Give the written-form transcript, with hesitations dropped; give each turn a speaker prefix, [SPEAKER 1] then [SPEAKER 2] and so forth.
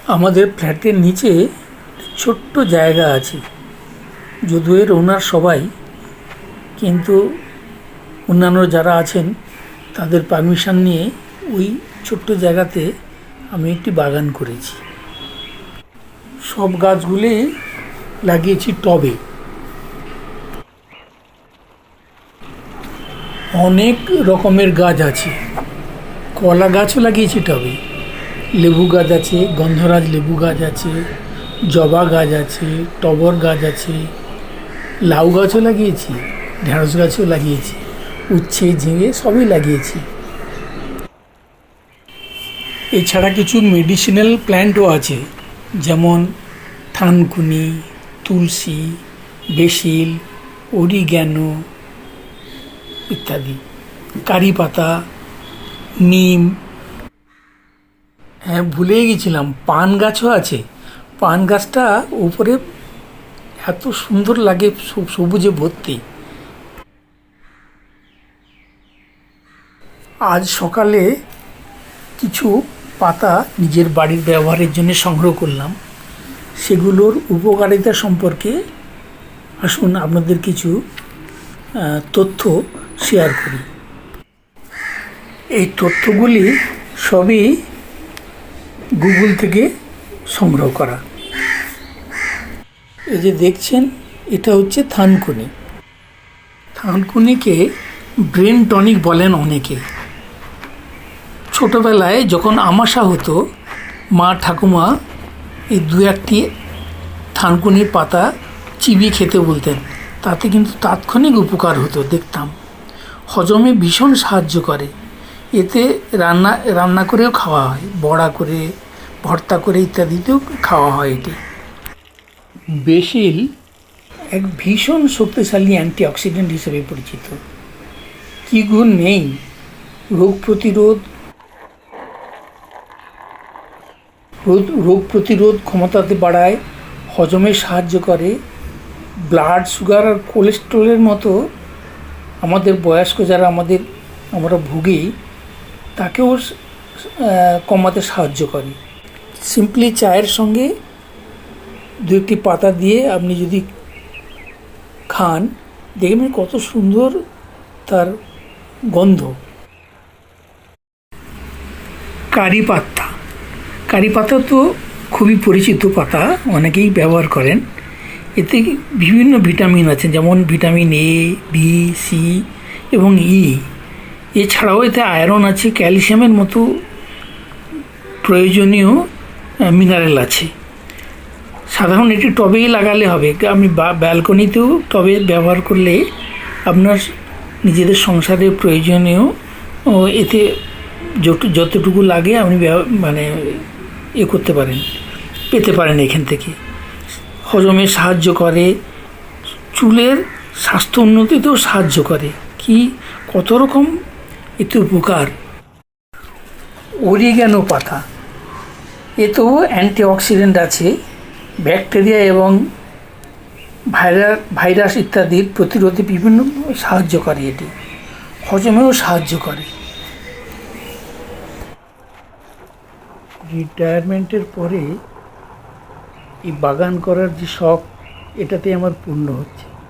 [SPEAKER 1] আমাদের ফ্ল্যাটের নিচে ছোট্ট জায়গা আছে, যদিও এর ওনার সবাই, কিন্তু অন্যান্য যারা আছেন তাদের পারমিশন নিয়ে ওই ছোট্ট জায়গাতে আমি একটি বাগান করেছি। সব গাছগুলি লাগিয়েছি টবে। অনেক রকমের গাছ আছে। কলা গাছও লাগিয়েছি টবে, লেবু গাছ আছে, গন্ধরাজ লেবু গাছ আছে, জবা গাছ আছে, টগর গাছ আছে, লাউ গাছও লাগিয়েছি, ঢেঁড়স গাছও লাগিয়েছি, উচ্ছে ঝিঙে সবই লাগিয়েছি। এছাড়া কিছু মেডিসিনাল প্ল্যান্টও আছে, যেমন থানকুনি, তুলসী, বেসিল, অরিগ্যানো ইত্যাদি, কারি পাতা, নিম। হ্যাঁ, ভুলেই গেছিলাম, পান গাছও আছে। পান গাছটা উপরে এত সুন্দর লাগে, সবুজে ভর্তি। আজ সকালে কিছু পাতা নিজের বাড়ির ব্যবহারের জন্য সংগ্রহ করলাম। সেগুলোর উপকারিতা সম্পর্কে আসুন আপনাদের কিছু তথ্য শেয়ার করি। এই তথ্যগুলি সবই গুগল থেকে সংগ্রহ করা। এই যে দেখছেন, এটা হচ্ছে থানকুনি। থানকুনিকে ব্রেন টনিক বলেন অনেকে। ছোটোবেলায় যখন আমাশা হতো, মা ঠাকুমা এই দু একটি থানকুনির পাতা চিবিয়ে খেতে বলতেন, তাতে কিন্তু তাৎক্ষণিক উপকার হতো দেখতাম। হজমে ভীষণ সাহায্য করে। এতে রান্না করেও খাওয়া হয়, বড়া করে, ভর্তা করে ইত্যাদিতেও খাওয়া হয় এটি। বেসিল এক ভীষণ শক্তিশালী অ্যান্টিঅক্সিডেন্ট হিসেবে পরিচিত। কী গুণ নেই! রোগ প্রতিরোধ ক্ষমতাতে বাড়ায়, হজমে সাহায্য করে, ব্লাড সুগার আর কোলেস্টেরলের মতো আমাদের বয়স্ক যারা আমরা ভুগি তাকেও কমাতে সাহায্য করে। সিম্পলি চায়ের সঙ্গে দু একটি পাতা দিয়ে আপনি যদি খান, দেখবেন কত সুন্দর তার গন্ধ। কারি পাতা তো খুবই পরিচিত পাতা, অনেকেই ব্যবহার করেন। এতে বিভিন্ন ভিটামিন আছে, যেমন ভিটামিন এ, বি, সি এবং ই। এছাড়াও এতে আয়রন আছে, ক্যালসিয়ামের মতো প্রয়োজনীয় মিনারেল আছে। সাধারণ এটি টবেই লাগালে হবে। আপনি ব্যালকনিতেও টবে ব্যবহার করলে আপনার নিজেদের সংসারে প্রয়োজনীয় এতে যতটুকু লাগে আপনি করতে পারেন, পেতে পারেন এখান থেকে। হজমে সাহায্য করে, চুলের স্বাস্থ্য উন্নতিতেও সাহায্য করে। কত রকম এতে উপকার। অরিগ্যানো পাতা, এতেও অ্যান্টিঅক্সিডেন্ট আছে, ব্যাকটেরিয়া এবং ভাইরাস ইত্যাদির প্রতিরোধে বিভিন্ন সাহায্য করে। এটি হজমেও সাহায্য করে। রিটায়ারমেন্টের পরে এই বাগান করার যে শখ, এটাতে আমার পূর্ণ হচ্ছে।